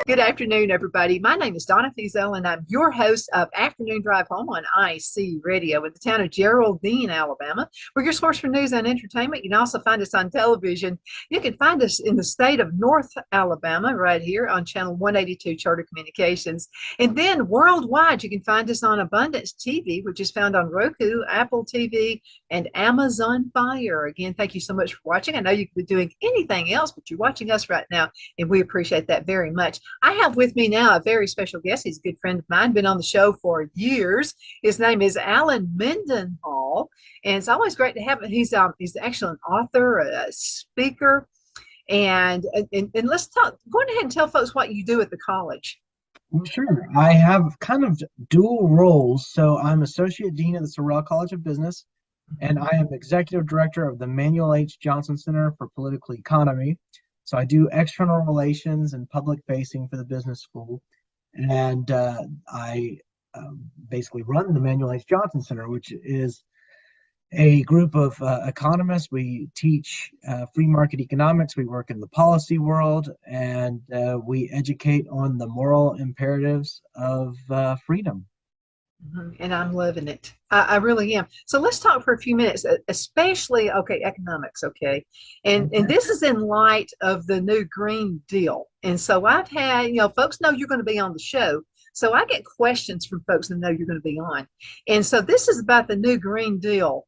Good afternoon, everybody. My name is Donna Fizel, and I'm your host of Afternoon Drive Home on IC Radio in the town of Geraldine, Alabama. We're your source for news and entertainment. You can also find us on television. You can find us in the state of North Alabama right here on Channel 182 Charter Communications. And then worldwide, you can find us on Abundance TV, which is found on Roku, Apple TV, and Amazon Fire. Again, thank you so much for watching. I know you could be doing anything else, but you're watching us right now, and we appreciate that very much. I have with me now a very special guest. He's a good friend of mine, been on the show for years. His name is Alan Mendenhall, and it's always great to have him. He's actually an author, a speaker, and let's talk. Go ahead and tell folks what you do at the college. Well, sure. I have kind of dual roles. So I'm Associate Dean of the Sorrell College of Business, and I am Executive Director of the Manuel H. Johnson Center for Political Economy. So I do external relations and public facing for the business school. And I basically run the Manuel H. Johnson Center, which is a group of economists. We teach free market economics. We work in the policy world, and we educate on the moral imperatives of freedom. And I'm loving it. I really am. So let's talk for a few minutes, especially, okay, economics, okay? And this is in light of the new Green Deal. And so I've had, folks know you're going to be on the show. So I get questions from folks that know you're going to be on. And so this is about the new Green Deal.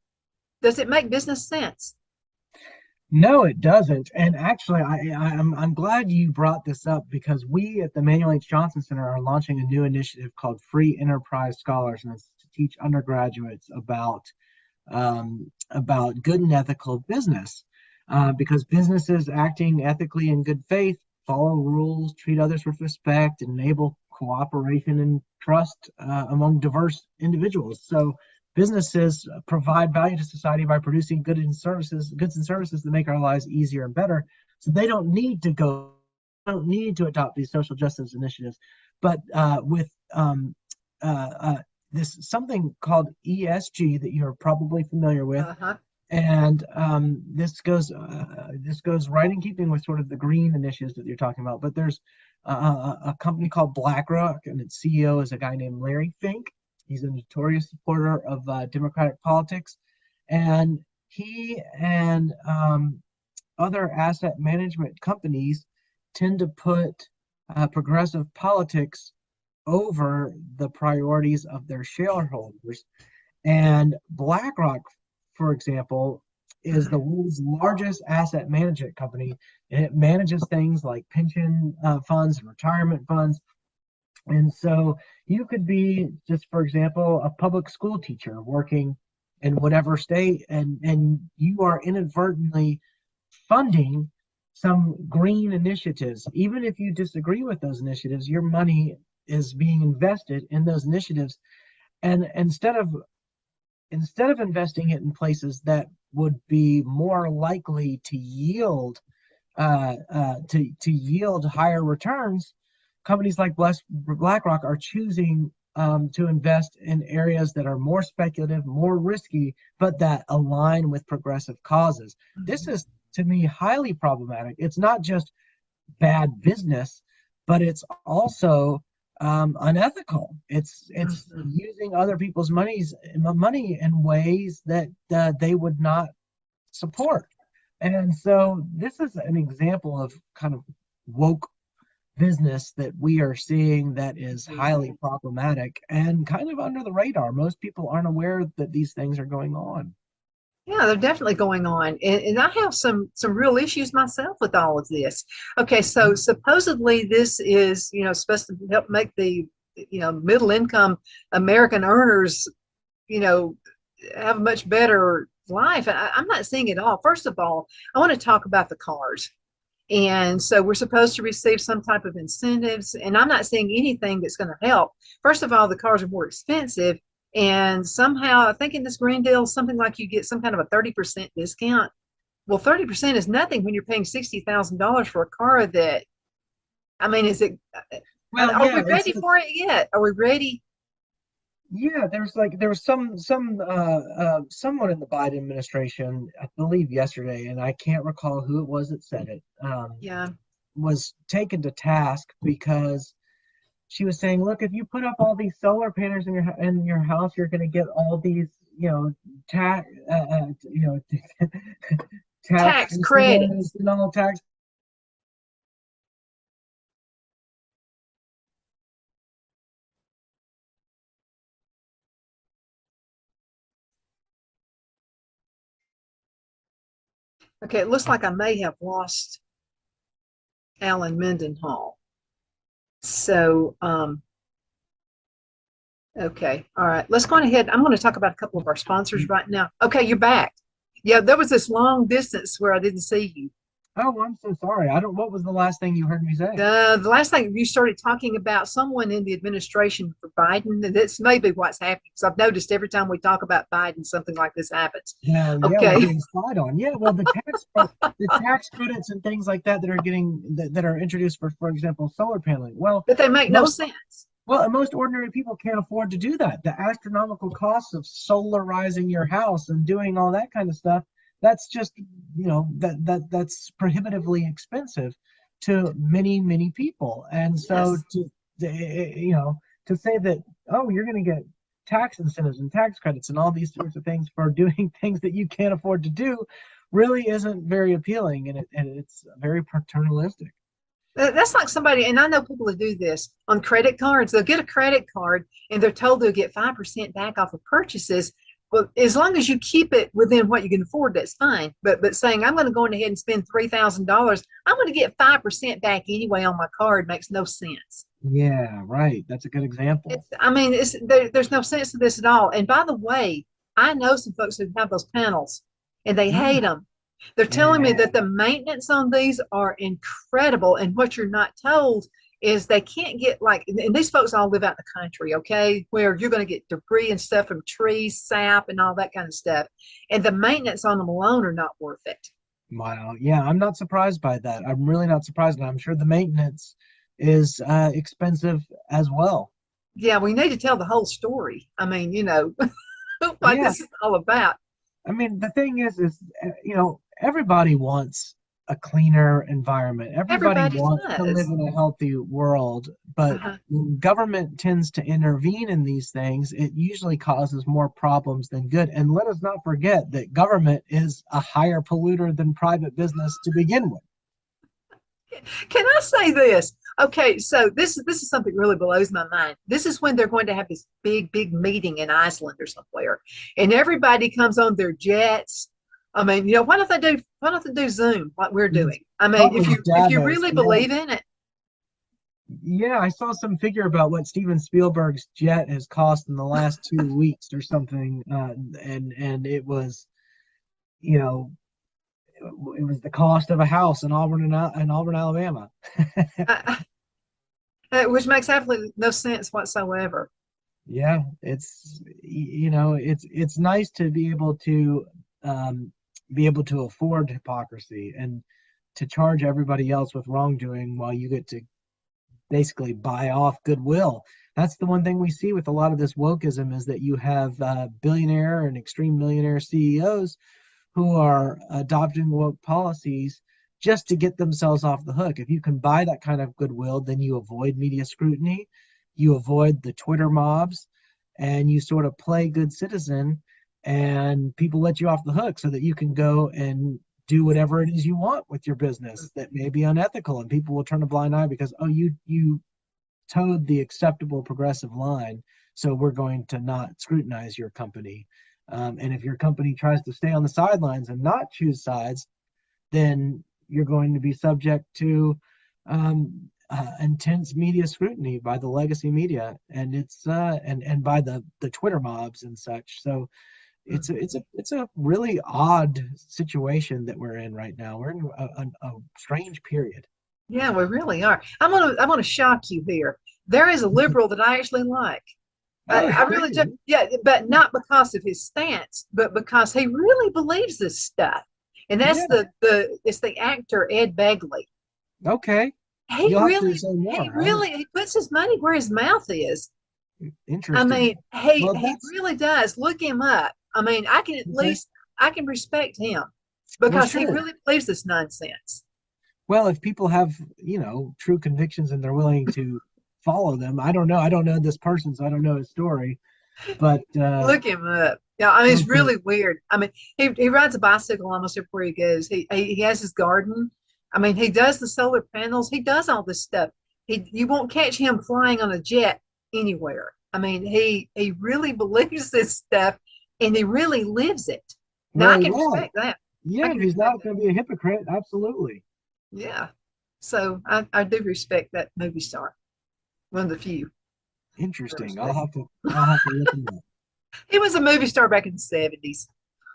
Does it make business sense? No, it doesn't. And actually, I'm glad you brought this up, because we at the Manuel H. Johnson Center are launching a new initiative called Free Enterprise Scholars, and it's to teach undergraduates about good and ethical business, because businesses acting ethically in good faith follow rules, treat others with respect, and enable cooperation and trust among diverse individuals. So businesses provide value to society by producing goods and services that make our lives easier and better. So they don't need to adopt these social justice initiatives. But with this something called ESG that you're probably familiar with, and this goes right in keeping with sort of the green initiatives that you're talking about. But there's a company called BlackRock, and its CEO is a guy named Larry Fink. He's a notorious supporter of democratic politics, and he and other asset management companies tend to put progressive politics over the priorities of their shareholders. And BlackRock, for example, is the world's largest asset management company, and it manages things like pension funds and retirement funds. And so you could be, just for example, a public school teacher working in whatever state, and you are inadvertently funding some green initiatives. Even if you disagree with those initiatives, your money is being invested in those initiatives. And instead of investing it in places that would be more likely to yield yield higher returns, companies like BlackRock are choosing to invest in areas that are more speculative, more risky, but that align with progressive causes. This is, to me, highly problematic. It's not just bad business, but it's also unethical. It's using other people's money in ways that they would not support. And so this is an example of kind of woke business that we are seeing that is highly problematic and kind of under the radar. Most people aren't aware that these things are going on. Yeah, they're definitely going on. And I have some real issues myself with all of this. Okay, so supposedly this is, supposed to help make the, middle income American earners, have a much better life. And I'm not seeing it all. First of all, I want to talk about the cars. And so we're supposed to receive some type of incentives, and I'm not seeing anything that's going to help. First of all, the cars are more expensive, and somehow I think in this Green Deal, something like you get some kind of a 30% discount. Well, 30% is nothing when you're paying $60,000 for a car that, I mean, is it, Well, are yeah, we ready for it yet? Are we ready? yeah. There was someone in the Biden administration, I believe yesterday, and I can't recall who it was that said it. Yeah. was taken to task because she was saying, look, if you put up all these solar panels in your house, you're going to get all these, tax, tax Tax credits. incentives and all tax. Okay, it looks like I may have lost Alan Mendenhall. So, okay, all right. Let's go on ahead. I'm going to talk about a couple of our sponsors right now. Okay, you're back. Yeah, there was this long distance where I didn't see you. Oh, I'm so sorry. What was the last thing you heard me say? The last thing you started talking about someone in the administration for Biden, and that's maybe what's happening. Because I've noticed every time we talk about Biden, something like this happens. Yeah, we're Okay. getting spied on. Yeah, well, the tax credits and things like that that are introduced for example, solar paneling. Well, But they make no most sense. most ordinary people can't afford to do that. The astronomical costs of solarizing your house and doing all that kind of stuff, that's just, that's prohibitively expensive to many people. And so Yes. to say that, oh, you're going to get tax incentives and tax credits and all these sorts of things for doing things that you can't afford to do really isn't very appealing, and it's very paternalistic. That's like somebody, and I know people who do this on credit cards. They'll get a credit card and they're told they'll get 5% back off of purchases. Well, as long as you keep it within what you can afford, that's fine. But saying I'm going to go ahead and spend $3,000, I'm going to get 5% back anyway on my card makes no sense. Yeah, right. That's a good example. I mean, there's no sense to this at all. And by the way, I know some folks who have those panels and they hate Mm, them. They're telling me yeah. that the maintenance on these are incredible. And what you're not told is they can't get like, and these folks all live out in the country, okay, where you're going to get debris and stuff from trees, sap, and all that kind of stuff. And the maintenance on them alone are not worth it. Wow. Yeah, I'm not surprised by that. I'm really not surprised. And I'm sure the maintenance is expensive as well. Yeah, we need to tell the whole story. I mean, what Yeah. this is all about. I mean, the thing everybody wants a cleaner environment. Everybody Everybody wants to live does. in a healthy world, but Uh-huh. when government tends to intervene in these things, it usually causes more problems than good. And let us not forget that government is a higher polluter than private business to begin with. Can I say this? Okay, so this is something really blows my mind. This is when they're going to have this big meeting in Iceland or somewhere, and everybody comes on their jets. I mean, why don't they do Zoom like we're Mhm. doing? I mean, Public if you Davos, really yeah. believe in it, Yeah, I saw some figure about what Steven Spielberg's jet has cost in the last 2 weeks or something, and it was, you know, it was the cost of a house in Auburn, Alabama. I, which makes absolutely no sense whatsoever. Yeah, it's nice to um, be able to afford hypocrisy and to charge everybody else with wrongdoing while you get to basically buy off goodwill. That's the one thing we see with a lot of this wokeism is that you have billionaire and extreme millionaire CEOs who are adopting woke policies just to get themselves off the hook. If you can buy that kind of goodwill, then you avoid media scrutiny, you avoid the Twitter mobs, and you sort of play good citizen, and people let you off the hook so that you can go and do whatever it is you want with your business that may be unethical, and people will turn a blind eye because, oh, you towed the acceptable progressive line, so we're going to not scrutinize your company. And if your company tries to stay on the sidelines and not choose sides, then you're going to be subject to intense media scrutiny by the legacy media, and and by the Twitter mobs and such. So it's a really odd situation that we're in right now. We're in a strange period. Yeah, we really are. I'm gonna shock you here. There is a liberal that I actually like. Oh, I really do. really? Yeah, but not because of his stance, but because he really believes this stuff. And that's Yeah. it's the actor Ed Begley. Okay. He You'll have to really say he more. really he puts his money where his mouth is. I Interesting. mean, he Well, he that's really does. Look him up. I mean, I can at okay. least I can respect him Well, because he sure. really believes this nonsense. Well, if people have, true convictions and they're willing to follow them, I don't know. I don't know this person, so I don't know his story. But Look him up. Yeah, I mean, it's okay, really weird. I mean, he rides a bicycle almost everywhere he goes. He has his garden. I mean, he does the solar panels. He does all this stuff. You won't catch him flying on a jet anywhere. I mean, he really believes this stuff, and he really lives it. Now I well, can yeah, respect that. I yeah. If can he's respect not that. going to be a hypocrite, absolutely. Yeah. So I do respect that movie star. One of the few I Interesting. I'll respect. have to I'll have to look him up. He was a movie star back in the 70s,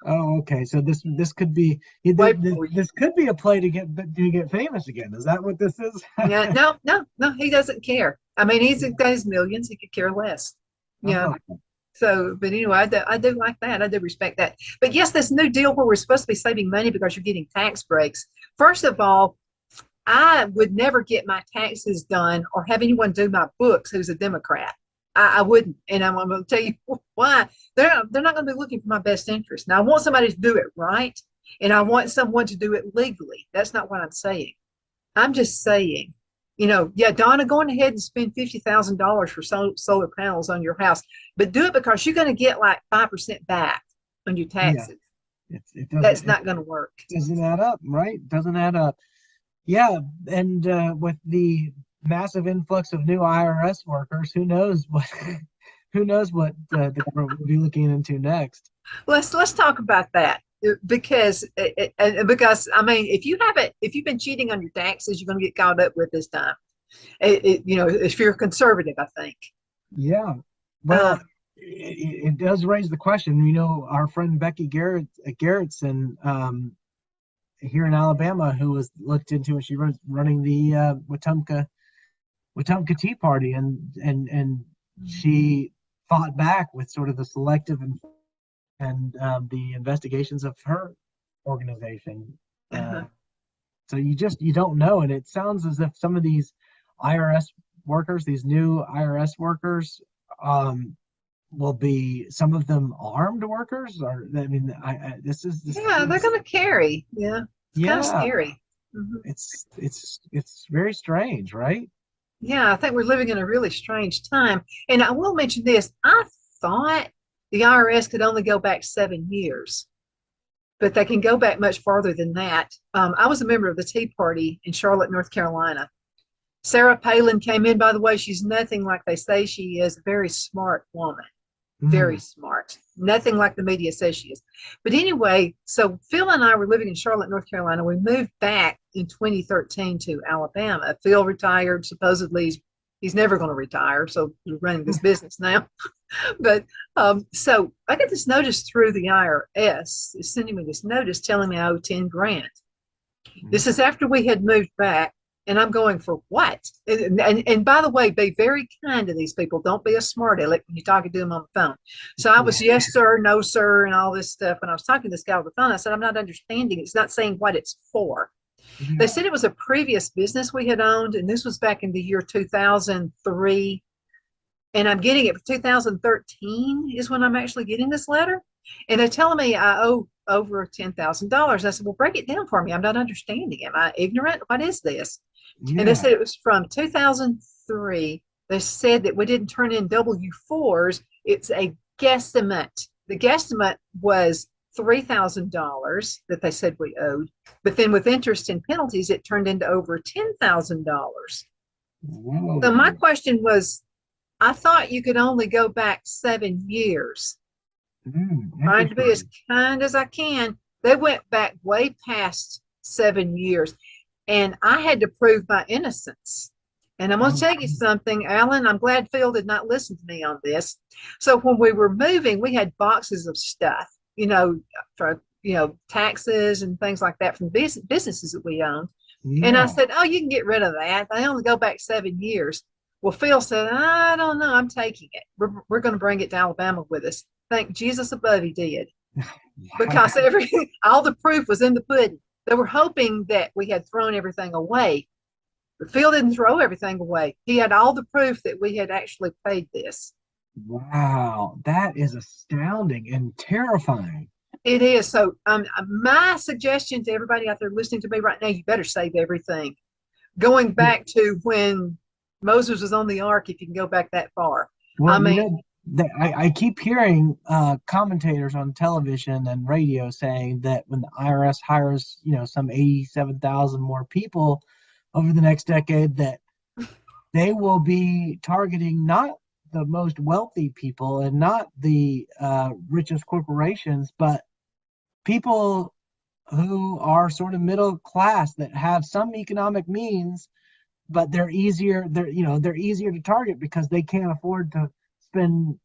Oh, okay. So this could be way this, before you. this could be a play to get famous again. Is that what this is? Yeah, no, no, no, he doesn't care. I mean, he's got his millions, he could care less. Yeah. Oh, So, but anyway, I do like that. I do respect that. But yes, this new deal where we're supposed to be saving money because you're getting tax breaks. First of all, I would never get my taxes done or have anyone do my books who's a Democrat. I wouldn't. And I'm going to tell you why. They're not going to be looking for my best interest. Now, I want somebody to do it right, and I want someone to do it legally. That's not what I'm saying. I'm just saying, yeah, Donna, going ahead and spend $50,000 for solar panels on your house, but do it because you're going to get like 5% back on your yeah. taxes. It That's doesn't not going to work. add up, right? Doesn't add up. Yeah, and with the massive influx of new IRS workers, who knows what who knows what the government will be looking into next. Let's talk about that because I mean, if you've been cheating on your taxes, you're going to get caught up with this time. If you're conservative, I think. Yeah. Uh, Well, it does raise the question. Our friend Becky Garrettson here in Alabama, who was looked into, and she was running the Wetumpka Tea Party, and she fought back with sort of the selective and the investigations of her organization. Uh, uh-huh. so you don't know, and it sounds as if some of these IRS workers, these new IRS workers, um, will be some of them armed workers, or I mean, this Yeah, they're seems, going to carry. Yeah, it's kind of yeah, scary. Mhm. it's very strange, right? Yeah, I think we're living in a really strange time. And I will mention this. I thought the IRS could only go back 7 years, but they can go back much farther than that. I was a member of the Tea Party in Charlotte, North Carolina. Sarah Palin came in, by the way. She's nothing like they say she is, a very smart woman, very Mm, smart. Nothing like the media says she is. But anyway, so Phil and I were living in Charlotte, North Carolina. We moved back in 2013 to Alabama. Phil retired. Supposedly, he's never going to retire. So we're running this business now. But so I got this notice through the IRS, sending me this notice telling me I owe 10 grand. This is after we had moved back. And I'm going, for what? And by the way, be very kind to these people. Don't be a smart aleck when you're talking to them on the phone. So I was, yeah. yes, sir, no, sir, and all this stuff. When I was talking to this guy on the phone, I said, I'm not understanding. It's not saying what it's for. They Yeah. said it was a previous business we had owned, and this was back in the year 2003. And I'm getting it for 2013 is when I'm actually getting this letter. And they're telling me I owe over $10,000. I said, well, break it down for me. I'm not understanding. Am I ignorant? What is this? And they Yeah. said it was from 2003. They said that we didn't turn in W-4s. It's a guesstimate. The guesstimate was $3,000 that they said we owed. But then with interest and penalties, it turned into over $10,000. So my Whoa. question was, I thought you could only go back 7 years. Trying to be as Interesting. kind as I can. They went back way past 7 years, and I had to prove my innocence. And I'm going to Oh, tell you something, Alan. I'm glad Phil did not listen to me on this. So when we were moving, we had boxes of stuff, for taxes and things like that from businesses that we owned. And I yeah. said, "Oh, you can get rid of that. They only go back 7 years." Well, Phil said, "I don't know. I'm taking it. We're going to bring it to Alabama with us." Thank Jesus above he did, because Wow. all the proof was in the pudding. They were hoping that we had thrown everything away, but Phil didn't throw everything away. He had all the proof that we had actually paid this. Wow. That is astounding and terrifying. It is. So, my suggestion to everybody out there listening to me right now, you better save everything. Going back to when Moses was on the ark, if you can go back that far. I Well, you mean, know, I keep hearing commentators on television and radio saying that when the IRS hires, some 87,000 more people over the next decade, that they will be targeting not the most wealthy people and not the richest corporations, but people who are sort of middle class that have some economic means, but they're easier to target because they can't afford to spend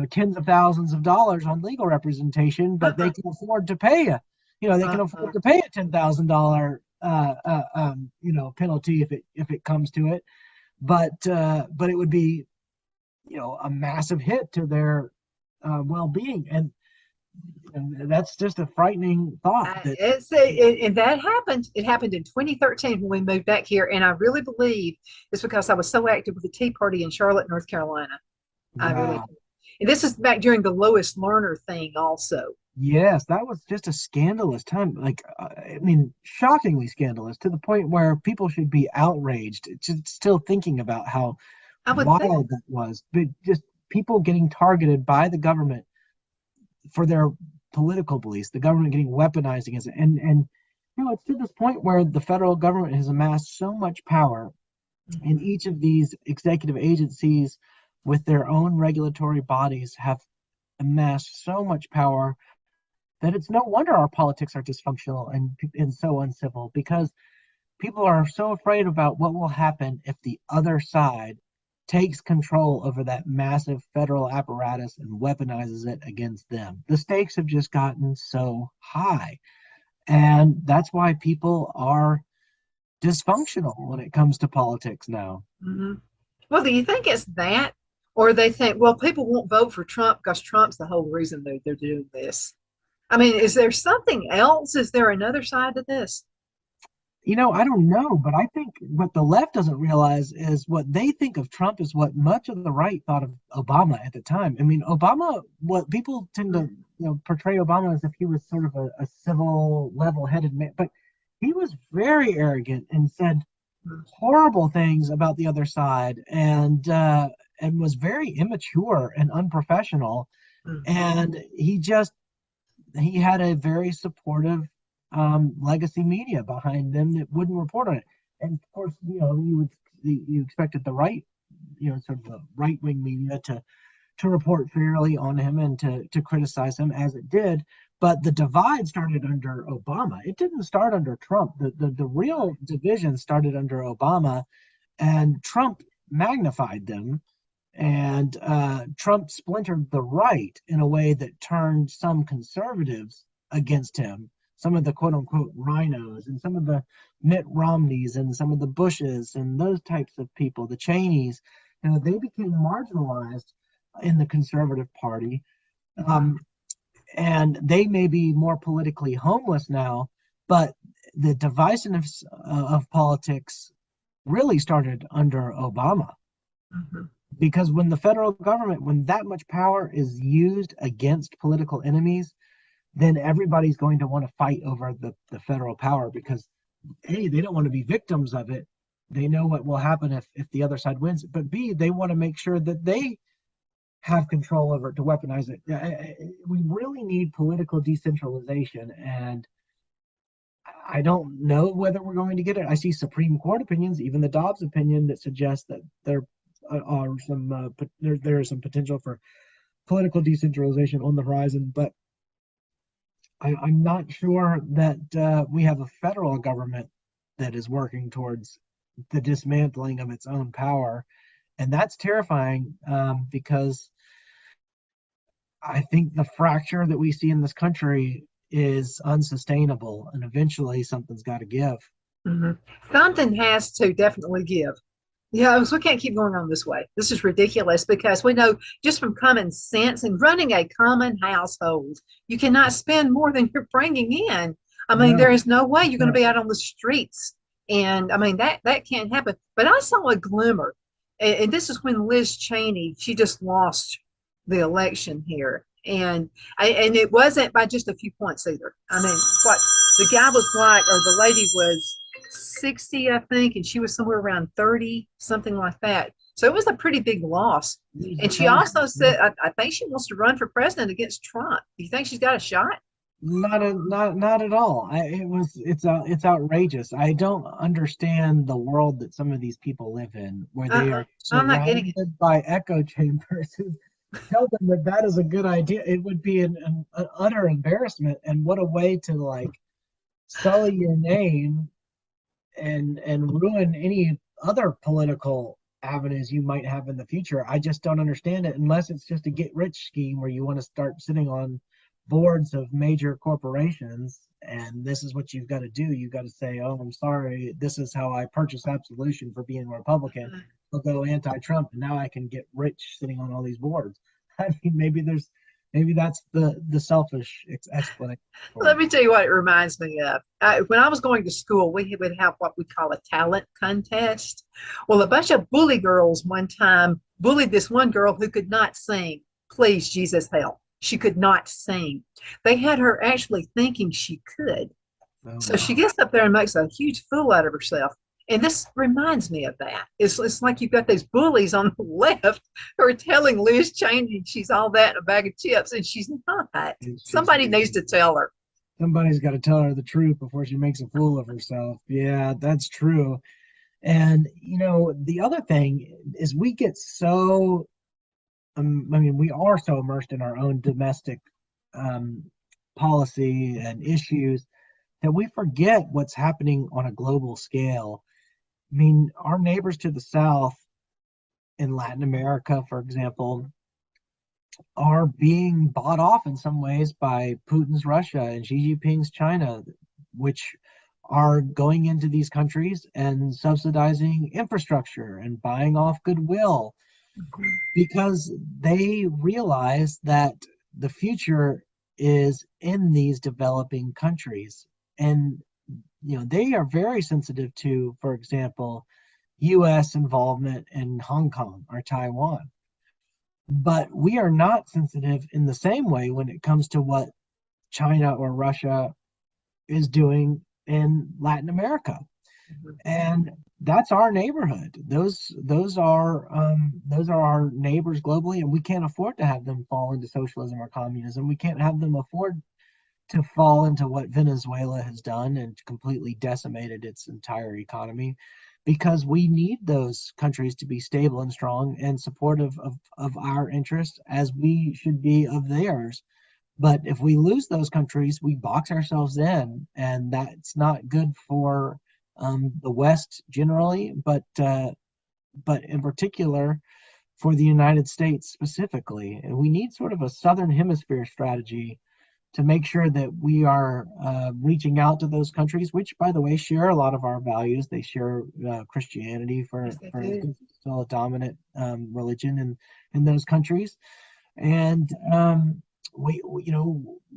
tens of thousands of dollars on legal representation, but they can afford to pay they can afford to pay a $10,000 penalty if it comes to it, but it would be a massive hit to their well-being, and that's just a frightening thought that. And that happened. It happened in 2013 when we moved back here, and I really believe it's because I was so active with the Tea Party in Charlotte, North Carolina. I really Wow. do. And this is back during the Lois Lerner thing, also. Yes, that was just a scandalous time. Like, I mean, shockingly scandalous to the point where people should be outraged. Just still thinking about how I would think. wild that was. But just people getting targeted by the government for their political beliefs, the government getting weaponized against it. And it's to this point where the federal government has amassed so much power in Mhm. each of these executive agencies with their own regulatory bodies have amassed so much power that it's no wonder our politics are dysfunctional and so uncivil, because people are so afraid about what will happen if the other side takes control over that massive federal apparatus and weaponizes it against them. The stakes have just gotten so high. And that's why people are dysfunctional when it comes to politics now. Mhm. Well, do you think it's that? Or they think, well, people won't vote for Trump because Trump's the whole reason they're doing this. I mean, is there something else? Is there another side to this? I don't know, but I think what the left doesn't realize is what they think of Trump is what much of the right thought of Obama at the time. I mean, Obama, what people tend to, portray Obama as if he was sort of a civil, level-headed man, but he was very arrogant and said horrible things about the other side, and was very immature and unprofessional. Mhm. And he had a very supportive legacy media behind them that wouldn't report on it. And of course, you expected the right, sort of the right wing media to report fairly on him and to criticize him as it did. But the divide started under Obama. It didn't start under Trump. The real division started under Obama, and Trump magnified them, and Trump splintered the right in a way that turned some conservatives against him, some of the quote unquote rhinos, and some of the Mitt Romneys, and some of the Bushes, and those types of people, the Cheneys. They became marginalized in the conservative party. Um, and they may be more politically homeless now, but the divisiveness of politics really started under Obama, Mhm. because when the federal government, when that much power is used against political enemies, then everybody's going to want to fight over the federal power, because A, they don't want to be victims of it. They know what will happen if the other side wins. But B, they want to make sure that they have control over it to weaponize it. We really need political decentralization, and I don't know whether we're going to get it. I see Supreme Court opinions, even the Dobbs opinion, that suggests that there is some potential for political decentralization on the horizon, but I'm not sure that we have a federal government that is working towards the dismantling of its own power, and that's terrifying, because I think the fracture that we see in this country is unsustainable, and eventually something's got to give. Mhm. Something has to definitely give. Yeah, so we can't keep going on this way. This is ridiculous because we know just from common sense and running a common household, you cannot spend more than you're bringing in. I mean, there No, is no way that's you're going to right. be out on the streets, and I mean that can't happen. But I saw a glimmer, and this is when Liz Cheney she just lost the election here, And it wasn't by just a few points either. I mean, what the guy was like, or the lady was 60, I think, and she was somewhere around 30, something like that. So it was a pretty big loss. And she also said, I think she wants to run for president against Trump. Do you think she's got a shot? Not at all. It's outrageous. I don't understand the world that some of these people live in, where they Uh-uh. are I'm not getting it. surrounded by echo chambers. Tell them that that is a good idea. It would be an utter embarrassment, and what a way to like sully your name and ruin any other political avenues you might have in the future. I just don't understand it unless it's just a get rich scheme where you want to start sitting on boards of major corporations and this is what you've got to do. You've got to say, oh, I'm sorry, this is how I purchase absolution for being a Republican. I'll go anti-Trump and now I can get rich sitting on all these boards. I mean, maybe that's the selfish explanation. Let me tell you what it reminds me of. When I was going to school, we would have what we call a talent contest. Well, a bunch of bully girls one time bullied this one girl who could not sing. Please, Jesus, help. She could not sing. They had her actually thinking she could. Oh, So she no. gets up there and makes a huge fool out of herself. And this reminds me of that. It's like you've got these bullies on the left who are telling Liz Cheney she's all that in a bag of chips, and she's not. Somebody needs to tell her. Somebody's got to tell her the truth before she makes a fool of herself. Yeah, that's true. And the other thing is we get so I mean, we are so immersed in our own domestic um, policy and issues that we forget what's happening on a global scale. I mean, our neighbors to the south in Latin America, for example, are being bought off in some ways by Putin's Russia and Xi Jinping's China, which are going into these countries and subsidizing infrastructure and buying off goodwill because they realize that the future is in these developing countries. And they are very sensitive to, for example, US involvement in Hong Kong or Taiwan. But we are not sensitive in the same way when it comes to what China or Russia is doing in Latin America. And that's our neighborhood. Those are our neighbors globally, and we can't afford to have them fall into socialism or communism. We can't have them afford to fall into what Venezuela has done and completely decimated its entire economy, because we need those countries to be stable and strong and supportive of our interests as we should be of theirs. But if we lose those countries, we box ourselves in, and that's not good for the West generally, but in particular for the United States specifically. And we need sort of a Southern Hemisphere strategy to make sure that we are reaching out to those countries, which, by the way, share a lot of our values. They share Christianity, for instance, still a dominant religion in those countries, and we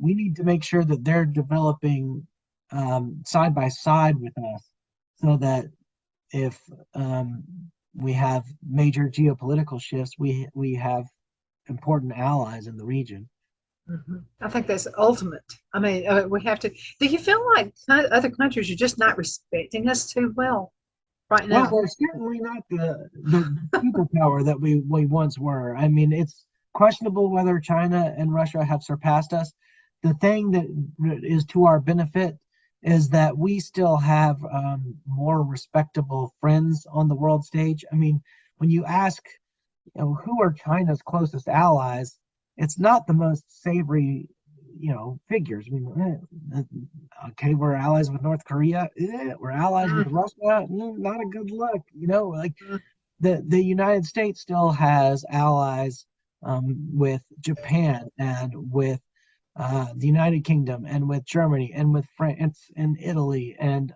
need to make sure that they're developing side by side with us, so that if we have major geopolitical shifts, we have important allies in the region. I think that's ultimate. I mean, we have to. Do you feel like other countries are just not respecting us too well right Well, now? we're certainly not the superpower that we once were. I mean, it's questionable whether China and Russia have surpassed us. The thing that is to our benefit is that we still have more respectable friends on the world stage. I mean, when you ask, who are China's closest allies, it's not the most savory, figures. I mean, okay, we're allies with North Korea. We're allies with Russia. Not a good look. Like the United States still has allies with Japan and with the United Kingdom and with Germany and with France and Italy and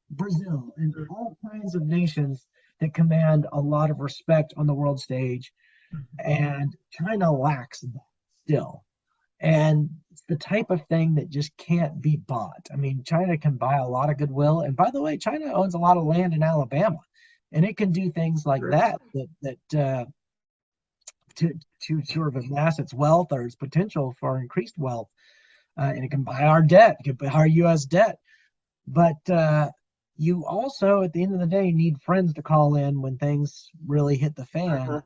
Brazil and all kinds of nations that command a lot of respect on the world stage. And China lacks that still. And it's the type of thing that just can't be bought. I mean, China can buy a lot of goodwill. And by the way, China owns a lot of land in Alabama, and it can do things like that to sort of amass its wealth or its potential for increased wealth. And it can buy our debt, it can buy our U.S. debt. But you also, at the end of the day, need friends to call in when things really hit the fan. Uh-huh.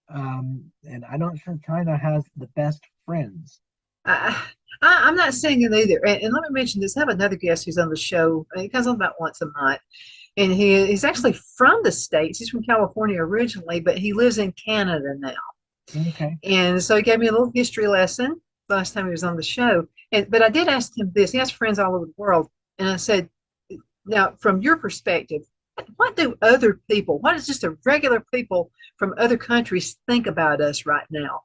And I'm not sure China has the best friends. I, I'm not saying it either. And let me mention this. I have another guest who's on the show. He comes on about once a month. And he's actually from the States. He's from California originally, but he lives in Canada now. Okay. And so he gave me a little history lesson last time he was on the show. But I did ask him this. He has friends all over the world. And I said, now, from your perspective, what do other people, what does just a regular people from other countries think about us right now?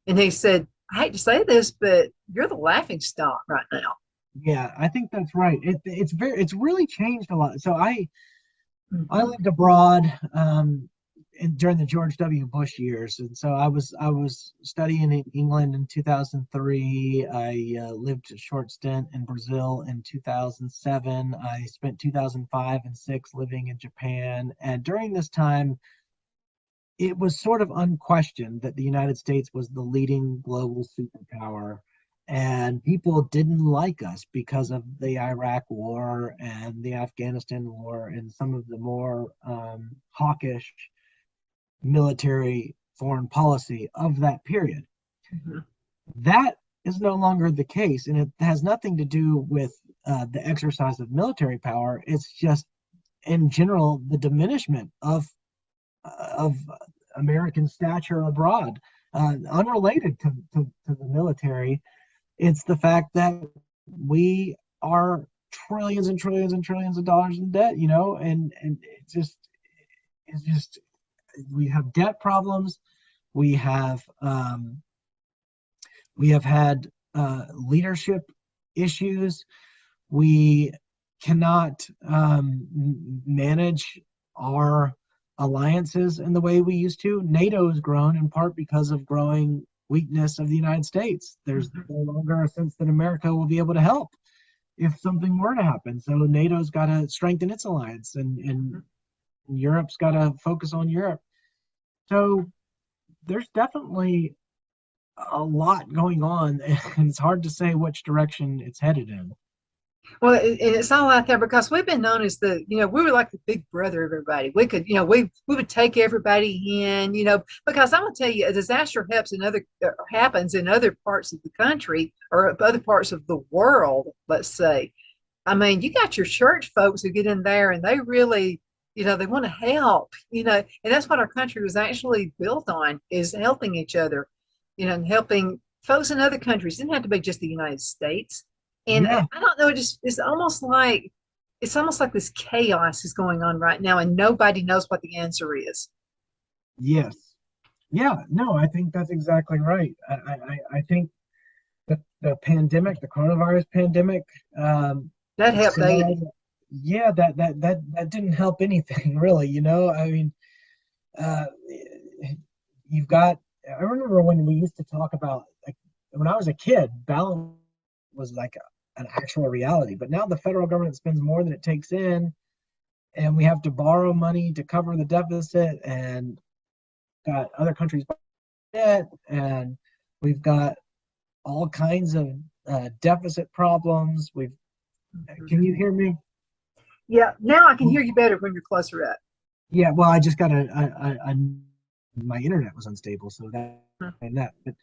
And he said, I hate to say this, but you're the laughing stock right now. Yeah, I think that's right. It's really changed a lot. So I Mm-hmm. lived abroad during the George W. Bush years, and so I was studying in England in 2003. I lived a short stint in Brazil in 2007. I spent 2005 and six living in Japan, and during this time, it was sort of unquestioned that the United States was the leading global superpower. And people didn't like us because of the Iraq War and the Afghanistan War and some of the more hawkish military foreign policy of that period. Mm-hmm. That is no longer the case, and it has nothing to do with the exercise of military power. It's just, in general, the diminishment of American stature abroad, unrelated to the military. It's the fact that we are trillions and trillions and trillions of dollars in debt, and it's just we have debt problems. We have we have had leadership issues. We cannot manage our alliances in the way we used to. NATO has grown in part because of growing weakness of the United States. There's Mm-hmm. no longer a sense that America will be able to help if something were to happen. So NATO's got to strengthen its alliance, and Europe's got to focus on Europe. So there's definitely a lot going on, and it's hard to say which direction it's headed in. Well, and it's all out there because we've been known as we were like the big brother of everybody. We could, we would take everybody in, because I'm gonna tell you, a disaster happens in other parts of the country or other parts of the world. Let's say, I mean, you got your church folks who get in there and they really, they want to help, and that's what our country was actually built on, is helping each other, and helping folks in other countries. It didn't have to be just the United States. And Yeah. I don't know, it's almost like this chaos is going on right now, and nobody knows what the answer is. Yes. Yeah. No, I think that's exactly right. I think the pandemic, the coronavirus pandemic, That helped said, 80. yeah, that didn't help anything really. I mean, uh, you've got. I remember when we used to talk about, like, when I was a kid, balance was like an actual reality. But now the federal government spends more than it takes in, and we have to borrow money to cover the deficit, and got other countries debt, and we've got all kinds of deficit problems. Can you hear me? Yeah, now I can hear you better when you're closer up. Yeah, well, I just got my internet was unstable, so that. But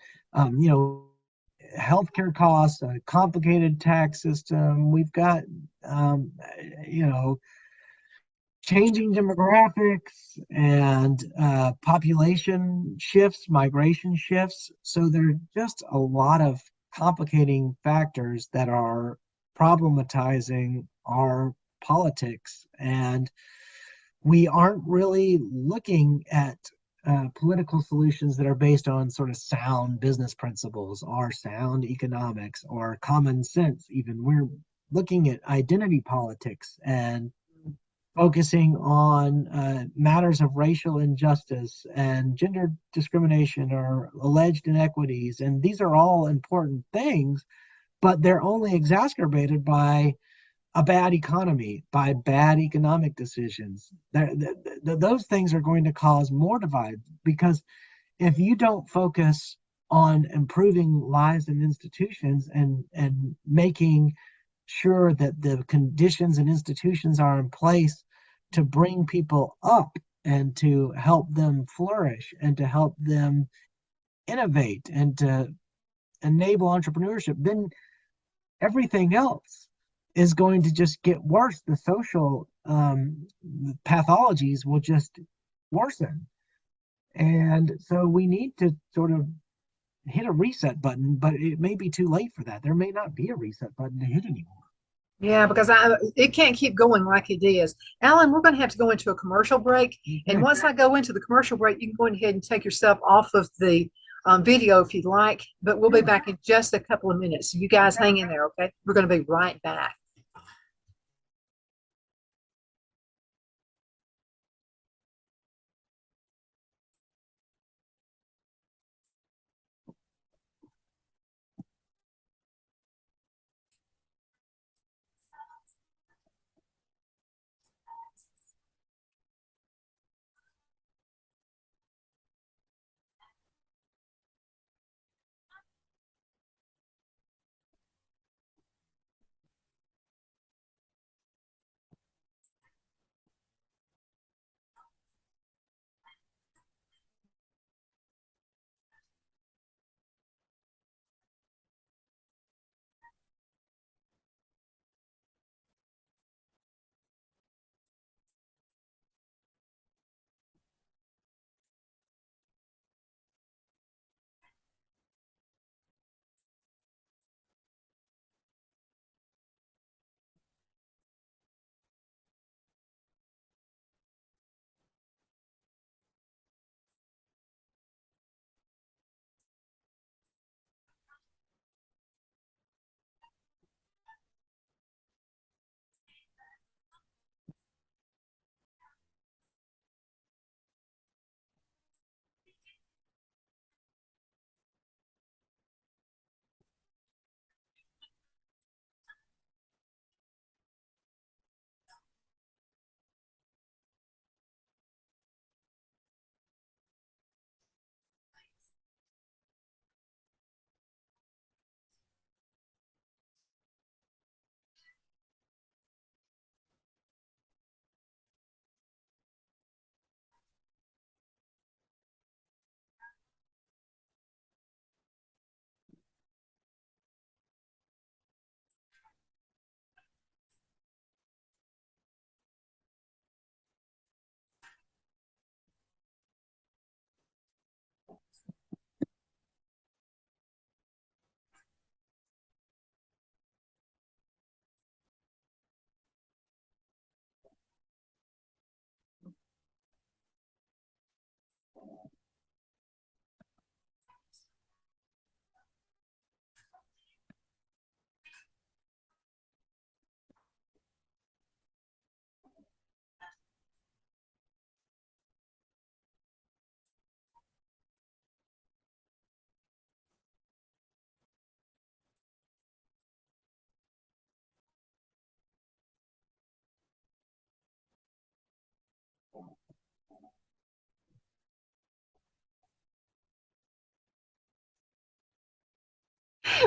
healthcare costs, a complicated tax system. We've got um, you know changing demographics and population shifts, migration shifts. So there are just a lot of complicating factors that are problematizing our politics. And we aren't really looking at political solutions that are based on sort of sound business principles or sound economics or common sense, even. We're looking at identity politics and focusing on matters of racial injustice and gender discrimination or alleged inequities. And these are all important things, but they're only exacerbated by a bad economy, by bad economic decisions. Those things are going to cause more divide because if you don't focus on improving lives and institutions and making sure that the conditions and institutions are in place to bring people up and to help them flourish and to help them innovate and to enable entrepreneurship, then everything else is going to just get worse. The social pathologies will just worsen. And so we need to sort of hit a reset button, but it may be too late for that. There may not be a reset button to hit anymore. Yeah, because it can't keep going like it is. Alan, we're going to have to go into a commercial break. And Okay. once I go into the commercial break, you can go ahead and take yourself off of the video if you'd like. But we'll be Sure. back in just a couple of minutes. So you guys Okay. hang in there, okay? We're going to be right back.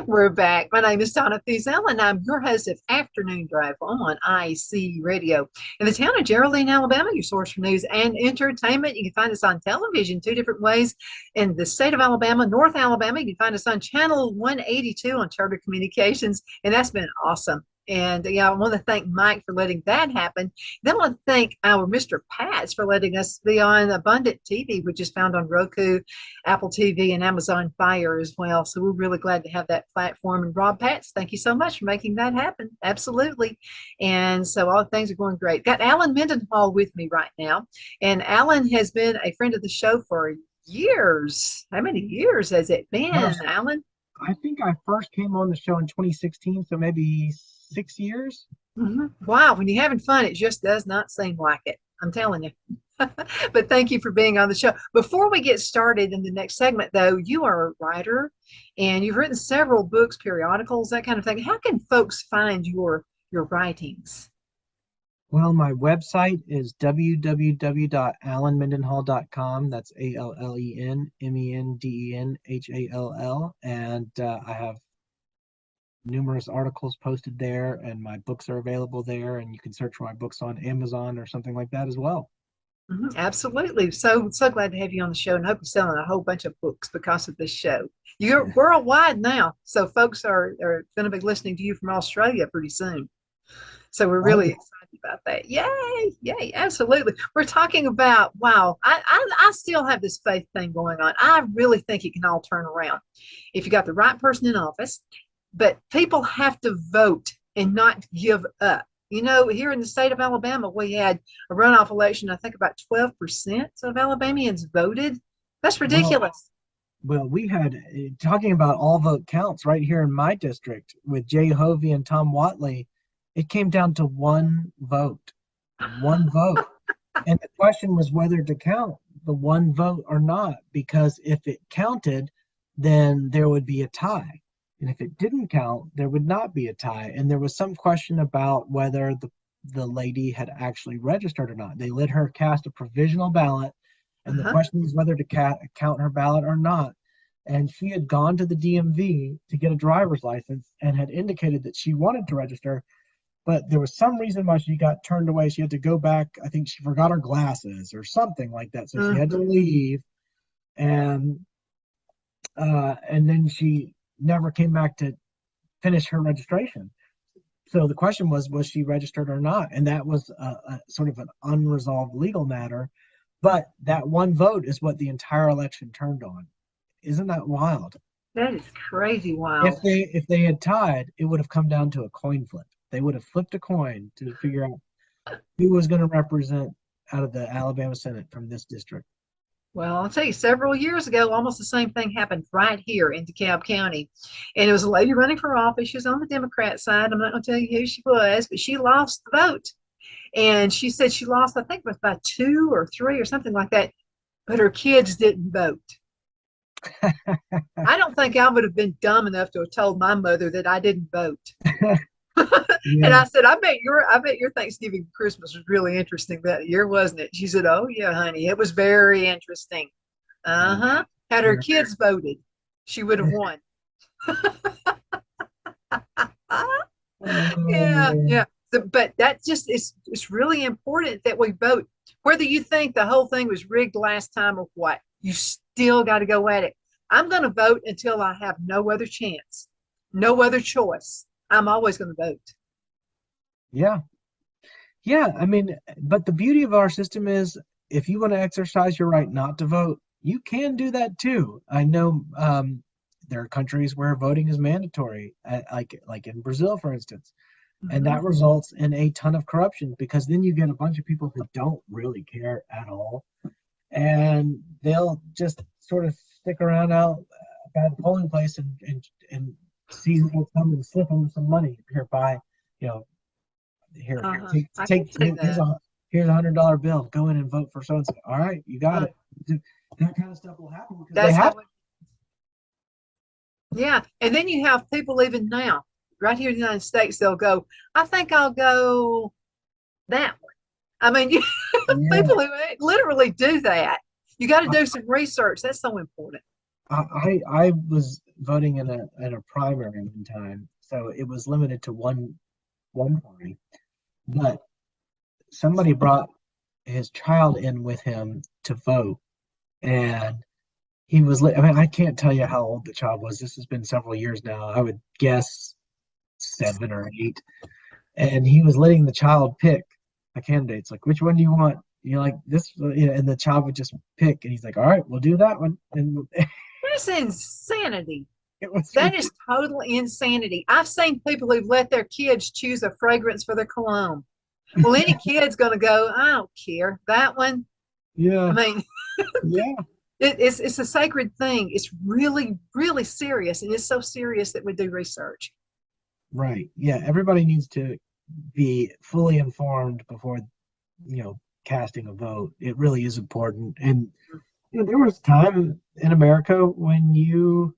We're back. My name is Donna Fiesel, and I'm your host of Afternoon Drive Home on IC Radio. In the town of Geraldine, Alabama, your source for news and entertainment. You can find us on television two different ways. In the state of Alabama, North Alabama, you can find us on Channel 182 on Charter Communications, and that's been awesome. And yeah, I want to thank Mike for letting that happen. Then I want to thank our Mr. Pats for letting us be on Abundant TV, which is found on Roku, Apple TV, and Amazon Fire as well. So we're really glad to have that platform. And Rob Pats, thank you so much for making that happen. Absolutely. And so all things are going great. Got Alan Mendenhall with me right now. And Alan has been a friend of the show for years. How many years has it been, Gosh, Alan? I think I first came on the show in 2016, so maybe 6 years. Wow, when you're having fun, it just does not seem like it. I'm telling you. But thank you for being on the show. Before we get started in the next segment, though, you are a writer and you've written several books, periodicals, that kind of thing. How can folks find your writings? Well, my website is www.allenmendenhall.com. That's ALLENMENDENHALL. And I have numerous articles posted there, and my books are available there. And you can search for my books on Amazon or something like that as well. Absolutely. So glad to have you on the show, and hope you're selling a whole bunch of books because of this show. You're worldwide now, so folks are going to be listening to you from Australia pretty soon. So we're Oh, really excited about that. Yay, yay, absolutely. We're talking about, wow, I still have this faith thing going on. I really think it can all turn around if you got the right person in office, but people have to vote and not give up. You know, here in the state of Alabama, we had a runoff election. I think about 12% of Alabamians voted. That's well, ridiculous. well, we had talking about all vote counts right here in my district with Jay Hovey and Tom Watley. It came down to one vote, one vote. And the question was whether to count the one vote or not, because if it counted, then there would be a tie. And if it didn't count, there would not be a tie. And there was some question about whether the lady had actually registered or not. They let her cast a provisional ballot, and the Uh-huh. question was whether to count her ballot or not. And she had gone to the DMV to get a driver's license and had indicated that she wanted to register, but there was some reason why she got turned away. She had to go back. I think she forgot her glasses or something like that. So she had to Mhm. leave, and then she never came back to finish her registration. So the question was she registered or not? And that was a sort of an unresolved legal matter. But that one vote is what the entire election turned on. Isn't that wild? That is crazy If wild. they had tied, it would have come down to a coin flip. They would have flipped a coin to figure out who was going to represent out of the Alabama Senate from this district. Well, I'll tell you, several years ago, almost the same thing happened right here in DeKalb County. And it was a lady running for office. She was on the Democrat side. I'm not going to tell you who she was, but she lost the vote. And she said she lost, I think it was by two or three or something like that, but her kids didn't vote. I don't think I would have been dumb enough to have told my mother that I didn't vote. And Yeah. I said, I bet your Thanksgiving and Christmas was really interesting that year, wasn't it? She said, oh yeah, honey, it was very interesting. Uh-huh. Had her Yeah. kids voted, she would have won. Yeah, Oh, yeah. So, but that just is it's really important that we vote. Whether you think the whole thing was rigged last time or what, you still got to go at it. I'm going to vote until I have no other chance, no other choice. I'm always going to vote. yeah. Yeah. I mean, but the beauty of our system is if you want to exercise your right not to vote, you can do that too. I know there are countries where voting is mandatory, like in Brazil, for instance. And Mhm. that results in a ton of corruption because then you get a bunch of people who don't really care at all, and they'll just sort of stick around out by the polling place and see who will come and slip them some money. Here, buy, you know, here, Uh-huh. take I can take see that. here's $100 bill. Go in and vote for so and so. All right, you got Uh, it. That kind of stuff will happen because they that's have. how it, yeah. And then you have people even now, right here in the United States, they'll go, I think I'll go that way. I mean, you Yeah, people who literally do that. You got to do some research. That's so important. I was voting in a primary one time, so it was limited to one party. But somebody brought his child in with him to vote, and I mean, I can't tell you how old the child was. This has been several years now. I would guess 7 or 8. And he was letting the child pick the candidates. Like, which one do you want? You're like this, and the child would just pick, and he's like, "All right, we'll do that one." And That's insanity. it was That is ridiculous. total insanity. I've seen people who've let their kids choose a fragrance for their cologne. Well, any kid's going to go, I don't care. That one, I Yeah, mean, yeah, it's a sacred thing. It's really, really serious. And it's so serious that we do research. right. Yeah, everybody needs to be fully informed before casting a vote. It really is important. And there was time in America when you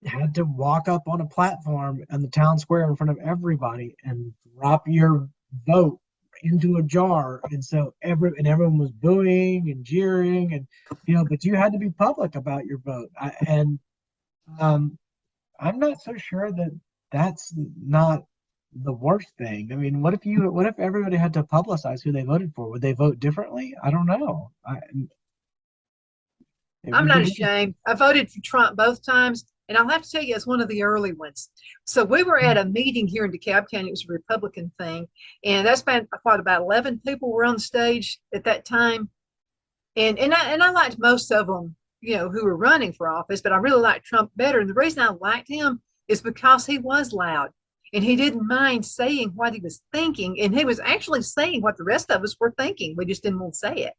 had to walk up on a platform in the town square in front of everybody and drop your vote into a jar, and so everyone was booing and jeering, and but you had to be public about your vote. And I'm not so sure that that's not the worst thing. I mean, what if everybody had to publicize who they voted for? Would they vote differently? I don't know. It I'm would not be interesting. ashamed. I voted for Trump both times. And I'll have to tell you, it's one of the early ones. So we were at a meeting here in DeKalb County. It was a Republican thing. And that's been what, about 11 people were on the stage at that time. And I liked most of them, who were running for office, but I really liked Trump better. And the reason I liked him is because he was loud and he didn't mind saying what he was thinking. And he was actually saying what the rest of us were thinking. We just didn't want to say it.